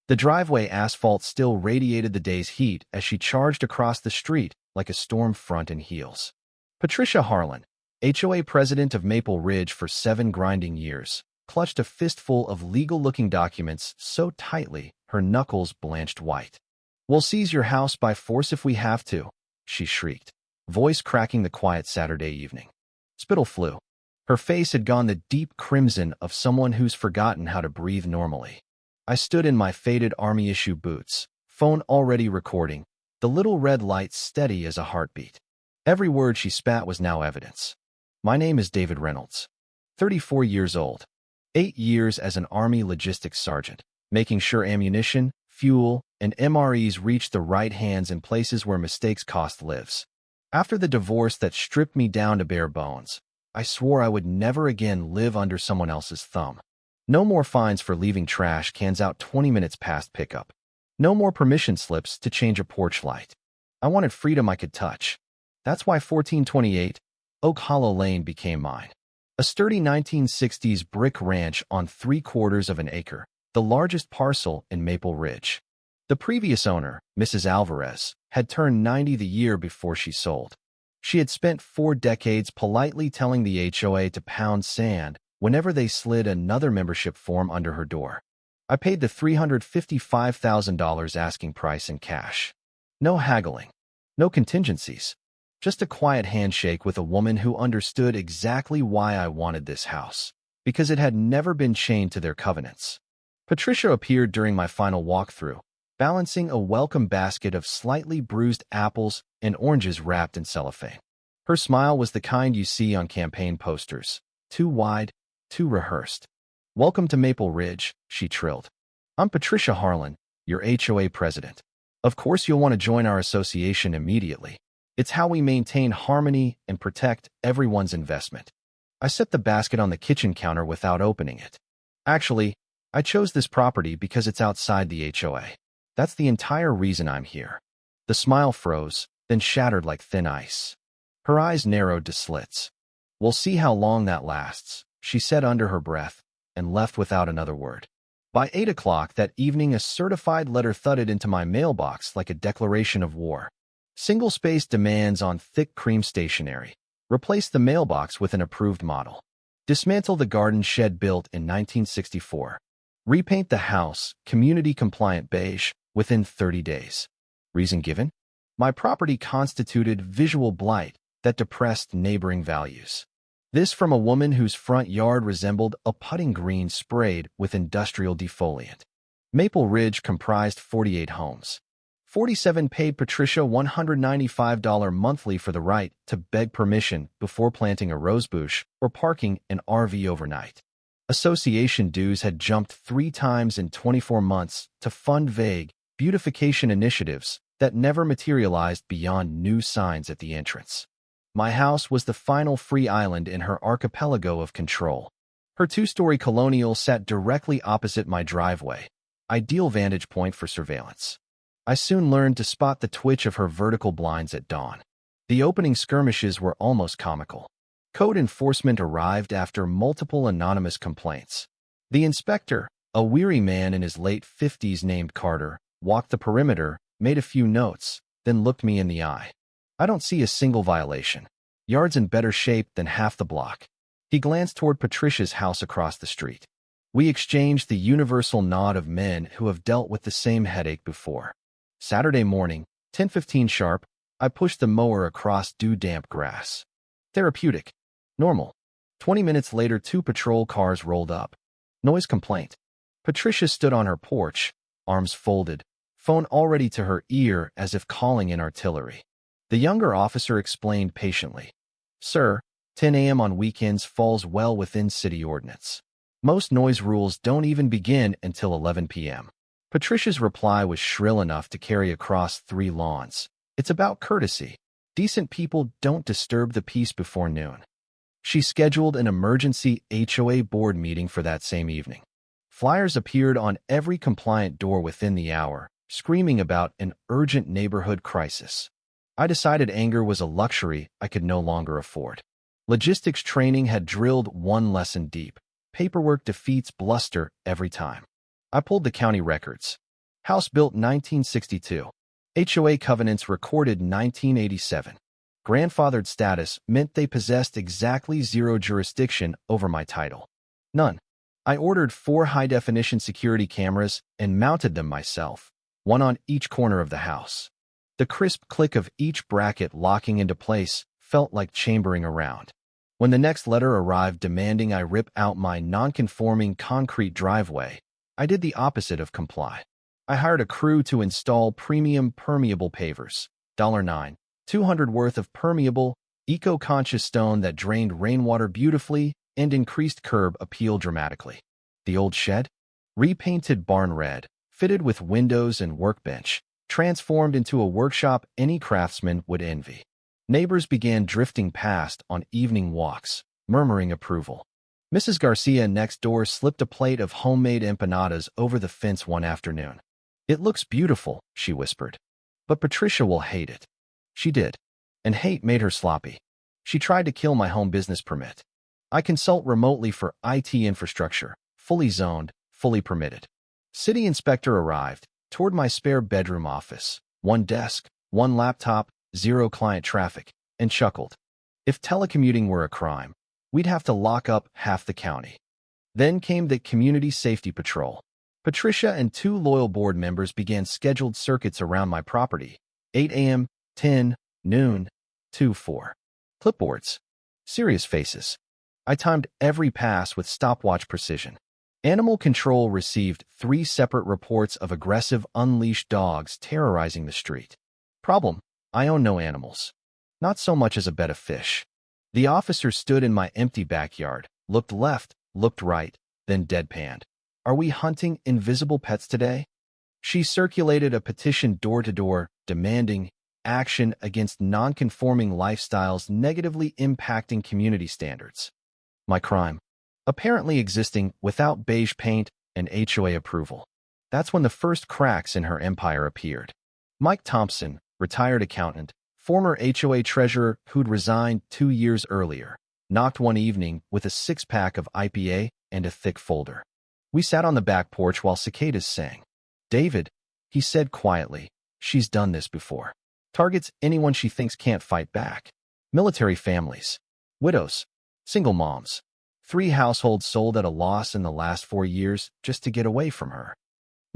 The driveway asphalt still radiated the day's heat as she charged across the street like a storm front in heels. Patricia Harlan, HOA president of Maple Ridge for 7 grinding years, clutched a fistful of legal-looking documents so tightly her knuckles blanched white. "We'll seize your house by force if we have to," she shrieked, voice cracking the quiet Saturday evening. Spittle flew. Her face had gone the deep crimson of someone who's forgotten how to breathe normally. I stood in my faded army-issue boots, phone already recording, the little red light steady as a heartbeat. Every word she spat was now evidence. "My name is David Reynolds, 34 years old, 8 years as an Army logistics sergeant, making sure ammunition, fuel, and MREs reach the right hands in places where mistakes cost lives. After the divorce that stripped me down to bare bones, I swore I would never again live under someone else's thumb. No more fines for leaving trash cans out 20 minutes past pickup. No more permission slips to change a porch light. I wanted freedom I could touch. That's why 1428 Oak Hollow Lane became mine. A sturdy 1960s brick ranch on 3/4 of an acre, the largest parcel in Maple Ridge. The previous owner, Mrs. Alvarez, had turned 90 the year before she sold. She had spent 4 decades politely telling the HOA to pound sand whenever they slid another membership form under her door. I paid the $355,000 asking price in cash. No haggling. No contingencies. Just a quiet handshake with a woman who understood exactly why I wanted this house, because it had never been chained to their covenants. Patricia appeared during my final walkthrough, balancing a welcome basket of slightly bruised apples and oranges wrapped in cellophane. Her smile was the kind you see on campaign posters, too wide, too rehearsed. "Welcome to Maple Ridge," she trilled. "I'm Patricia Harlan, your HOA president. Of course you'll want to join our association immediately. It's how we maintain harmony and protect everyone's investment." I set the basket on the kitchen counter without opening it. "Actually, I chose this property because it's outside the HOA. That's the entire reason I'm here." The smile froze, then shattered like thin ice. Her eyes narrowed to slits. "We'll see how long that lasts," she said under her breath, and left without another word. By 8 o'clock that evening, a certified letter thudded into my mailbox like a declaration of war. Single-spaced demands on thick cream stationery. Replace the mailbox with an approved model. Dismantle the garden shed built in 1964. Repaint the house, community-compliant beige, within 30 days. Reason given? My property constituted visual blight that depressed neighboring values. This from a woman whose front yard resembled a putting green sprayed with industrial defoliant. Maple Ridge comprised 48 homes. 47 paid Patricia $195 monthly for the right to beg permission before planting a rosebush or parking an RV overnight. Association dues had jumped 3 times in 24 months to fund vague beautification initiatives that never materialized beyond new signs at the entrance. My house was the final free island in her archipelago of control. Her 2-story colonial sat directly opposite my driveway, ideal vantage point for surveillance. I soon learned to spot the twitch of her vertical blinds at dawn. The opening skirmishes were almost comical. Code enforcement arrived after multiple anonymous complaints. The inspector, a weary man in his late 50s named Carter, walked the perimeter, made a few notes, then looked me in the eye. "I don't see a single violation. Yard's in better shape than half the block." He glanced toward Patricia's house across the street. We exchanged the universal nod of men who have dealt with the same headache before. Saturday morning, 10:15 sharp, I pushed the mower across dew-damp grass. Therapeutic. Normal. 20 minutes later, 2 patrol cars rolled up. Noise complaint. Patricia stood on her porch, arms folded, phone already to her ear as if calling in artillery. The younger officer explained patiently. "Sir, 10 a.m. on weekends falls well within city ordinance. Most noise rules don't even begin until 11 p.m. Patricia's reply was shrill enough to carry across 3 lawns. "It's about courtesy. Decent people don't disturb the peace before noon." She scheduled an emergency HOA board meeting for that same evening. Flyers appeared on every compliant door within the hour, screaming about an urgent neighborhood crisis. I decided anger was a luxury I could no longer afford. Logistics training had drilled one lesson deep. Paperwork defeats bluster every time. I pulled the county records. House built 1962. HOA covenants recorded 1987. Grandfathered status meant they possessed exactly zero jurisdiction over my title. None. I ordered 4 high-definition security cameras and mounted them myself, one on each corner of the house. The crisp click of each bracket locking into place felt like chambering around. When the next letter arrived demanding I rip out my non-conforming concrete driveway, I did the opposite of comply. I hired a crew to install premium permeable pavers, $9, $200 worth of permeable, eco-conscious stone that drained rainwater beautifully and increased curb appeal dramatically. The old shed? Repainted barn red, fitted with windows and workbench, transformed into a workshop any craftsman would envy. Neighbors began drifting past on evening walks, murmuring approval. Mrs. Garcia next door slipped a plate of homemade empanadas over the fence one afternoon. "It looks beautiful," she whispered. "But Patricia will hate it." She did. And hate made her sloppy. She tried to kill my home business permit. I consult remotely for IT infrastructure, fully zoned, fully permitted. City inspector arrived, toured my spare bedroom office, 1 desk, 1 laptop, 0 client traffic, and chuckled. If telecommuting were a crime, we'd have to lock up half the county. Then came the Community Safety Patrol. Patricia and 2 loyal board members began scheduled circuits around my property, 8 a.m., 10, noon, 2, 4. Clipboards. Serious faces. I timed every pass with stopwatch precision. Animal Control received 3 separate reports of aggressive, unleashed dogs terrorizing the street. Problem: I own no animals. Not so much as a bed of fish. The officer stood in my empty backyard, looked left, looked right, then deadpanned. "Are we hunting invisible pets today?" She circulated a petition door to door, demanding action against non-conforming lifestyles negatively impacting community standards. My crime: apparently existing without beige paint and HOA approval. That's when the first cracks in her empire appeared. Mike Thompson, retired accountant, former HOA treasurer who'd resigned 2 years earlier, knocked one evening with a 6-pack of IPA and a thick folder. We sat on the back porch while cicadas sang. "David," he said quietly, "she's done this before. Targets anyone she thinks can't fight back. Military families, widows, single moms. 3 households sold at a loss in the last 4 years just to get away from her."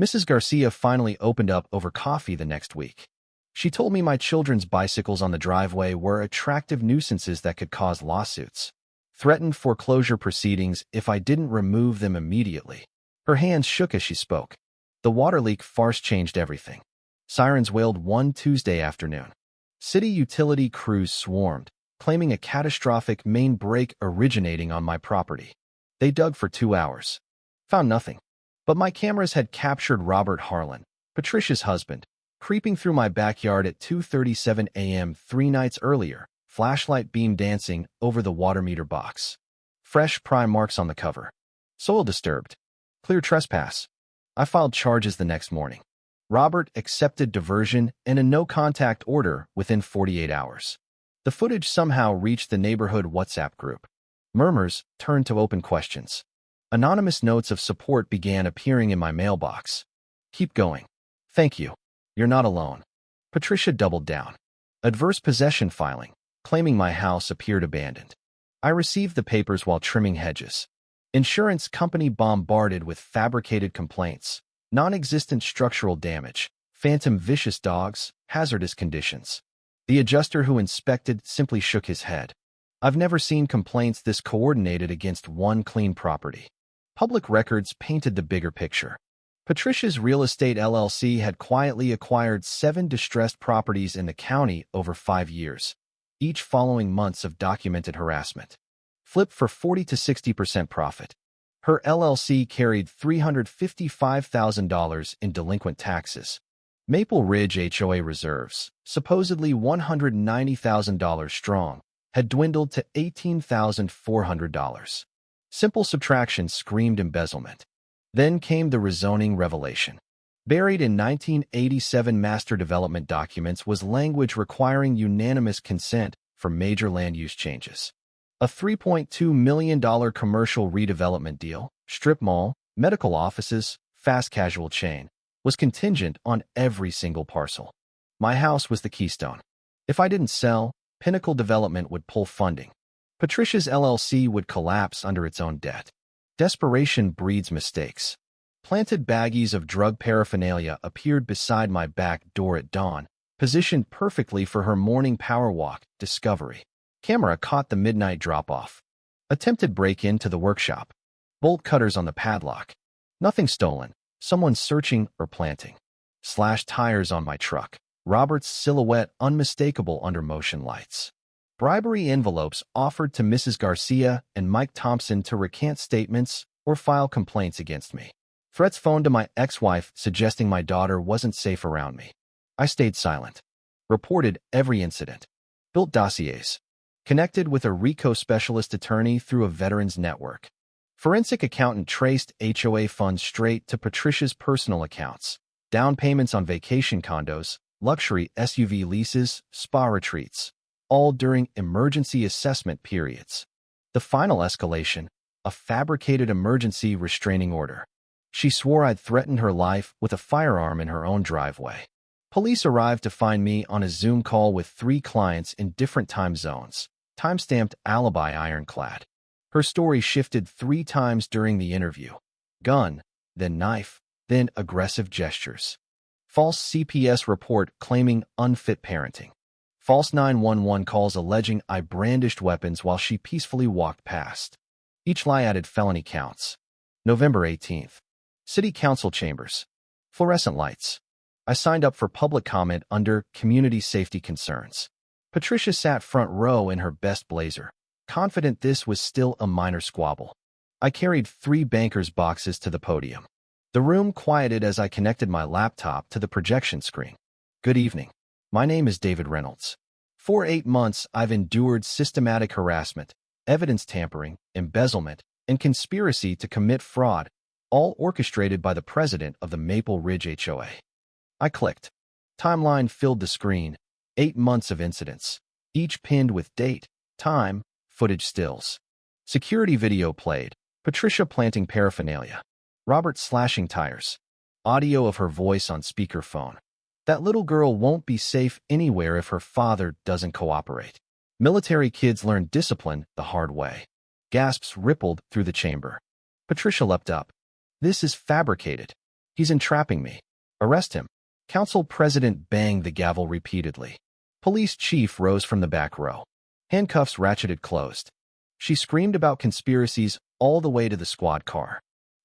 Mrs. Garcia finally opened up over coffee the next week. She told me my children's bicycles on the driveway were attractive nuisances that could cause lawsuits. Threatened foreclosure proceedings if I didn't remove them immediately. Her hands shook as she spoke. The water leak farce changed everything. Sirens wailed one Tuesday afternoon. City utility crews swarmed, claiming a catastrophic main break originating on my property. They dug for 2 hours. Found nothing. But my cameras had captured Robert Harlan, Patricia's husband, creeping through my backyard at 2:37 a.m. 3 nights earlier, flashlight beam dancing over the water meter box. Fresh prime marks on the cover. Soil disturbed. Clear trespass. I filed charges the next morning. Robert accepted diversion and a no-contact order within 48 hours. The footage somehow reached the neighborhood WhatsApp group. Murmurs turned to open questions. Anonymous notes of support began appearing in my mailbox. "Keep going. Thank you. You're not alone." Patricia doubled down. Adverse possession filing, claiming my house appeared abandoned. I received the papers while trimming hedges. Insurance company bombarded with fabricated complaints, non-existent structural damage, phantom vicious dogs, hazardous conditions. The adjuster who inspected simply shook his head. I've never seen complaints this coordinated against one clean property. Public records painted the bigger picture. Patricia's Real Estate LLC had quietly acquired 7 distressed properties in the county over 5 years, each following months of documented harassment. Flipped for 40 to 60% profit. Her LLC carried $355,000 in delinquent taxes. Maple Ridge HOA reserves, supposedly $190,000 strong, had dwindled to $18,400. Simple subtraction screamed embezzlement. Then came the rezoning revelation. Buried in 1987 master development documents was language requiring unanimous consent for major land use changes. A $3.2 million commercial redevelopment deal, strip mall, medical offices, fast casual chain, was contingent on every single parcel. My house was the keystone. If I didn't sell, Pinnacle Development would pull funding. Patricia's LLC would collapse under its own debt. Desperation breeds mistakes. Planted baggies of drug paraphernalia appeared beside my back door at dawn, positioned perfectly for her morning power walk, discovery. Camera caught the midnight drop-off. Attempted break-in to the workshop. Bolt cutters on the padlock. Nothing stolen. Someone searching or planting. Slashed tires on my truck. Robert's silhouette unmistakable under motion lights. Bribery envelopes offered to Mrs. Garcia and Mike Thompson to recant statements or file complaints against me. Threats phoned to my ex-wife suggesting my daughter wasn't safe around me. I stayed silent. Reported every incident. Built dossiers. Connected with a RICO specialist attorney through a veterans network. Forensic accountant traced HOA funds straight to Patricia's personal accounts. Down payments on vacation condos, luxury SUV leases, spa retreats. All during emergency assessment periods. The final escalation, a fabricated emergency restraining order. She swore I'd threatened her life with a firearm in her own driveway. Police arrived to find me on a Zoom call with 3 clients in different time zones. Time-stamped alibi ironclad. Her story shifted 3 times during the interview. Gun, then knife, then aggressive gestures. False CPS report claiming unfit parenting. False 911 calls alleging I brandished weapons while she peacefully walked past. Each lie added felony counts. November 18th. City Council chambers. Fluorescent lights. I signed up for public comment under Community Safety Concerns. Patricia sat front row in her best blazer, confident this was still a minor squabble. I carried 3 bankers' boxes to the podium. The room quieted as I connected my laptop to the projection screen. Good evening. My name is David Reynolds. For 8 months, I've endured systematic harassment, evidence tampering, embezzlement, and conspiracy to commit fraud, all orchestrated by the president of the Maple Ridge HOA. I clicked. Timeline filled the screen. 8 months of incidents, each pinned with date, time, footage stills. Security video played. Patricia planting paraphernalia. Robert slashing tires. Audio of her voice on speakerphone. That little girl won't be safe anywhere if her father doesn't cooperate. Military kids learn discipline the hard way. Gasps rippled through the chamber. Patricia leapt up. This is fabricated. He's entrapping me. Arrest him. Council president banged the gavel repeatedly. Police chief rose from the back row. Handcuffs ratcheted closed. She screamed about conspiracies all the way to the squad car.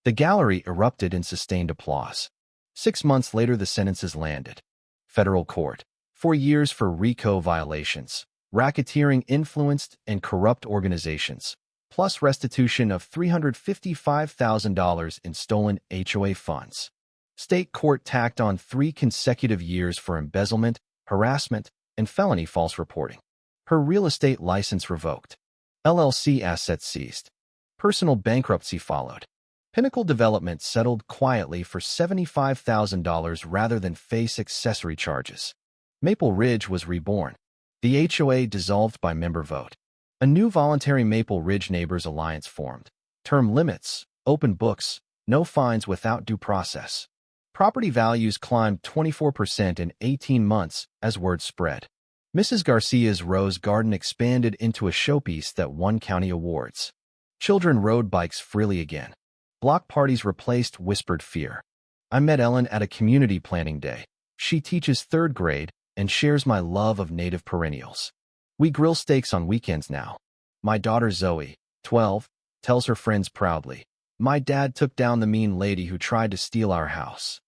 The gallery erupted in sustained applause. 6 months later, the sentences landed. Federal court. 4 years for RICO violations, racketeering influenced and corrupt organizations, plus restitution of $355,000 in stolen HOA funds. State court tacked on 3 consecutive years for embezzlement, harassment, and felony false reporting. Her real estate license revoked. LLC assets seized. Personal bankruptcy followed. Pinnacle Development settled quietly for $75,000 rather than face accessory charges. Maple Ridge was reborn. The HOA dissolved by member vote. A new voluntary Maple Ridge Neighbors Alliance formed. Term limits, open books, no fines without due process. Property values climbed 24% in 18 months as word spread. Mrs. Garcia's Rose Garden expanded into a showpiece that won county awards. Children rode bikes freely again. Block parties replaced whispered fear. I met Ellen at a community planning day. She teaches 3rd grade and shares my love of native perennials. We grill steaks on weekends now. My daughter Zoe, 12, tells her friends proudly, "My dad took down the mean lady who tried to steal our house."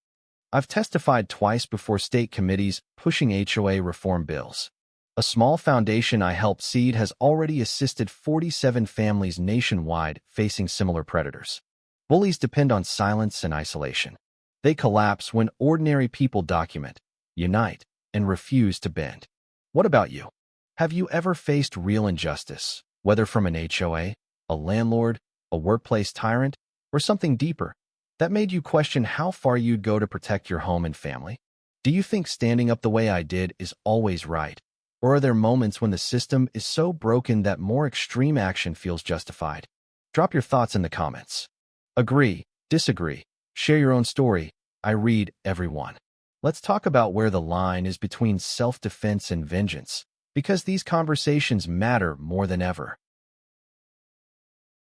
I've testified twice before state committees pushing HOA reform bills. A small foundation I helped seed has already assisted 47 families nationwide facing similar predators. Bullies depend on silence and isolation. They collapse when ordinary people document, unite, and refuse to bend. What about you? Have you ever faced real injustice, whether from an HOA, a landlord, a workplace tyrant, or something deeper, that made you question how far you'd go to protect your home and family? Do you think standing up the way I did is always right? Or are there moments when the system is so broken that more extreme action feels justified? Drop your thoughts in the comments. Agree, disagree, share your own story. I read everyone. Let's talk about where the line is between self-defense and vengeance, because these conversations matter more than ever.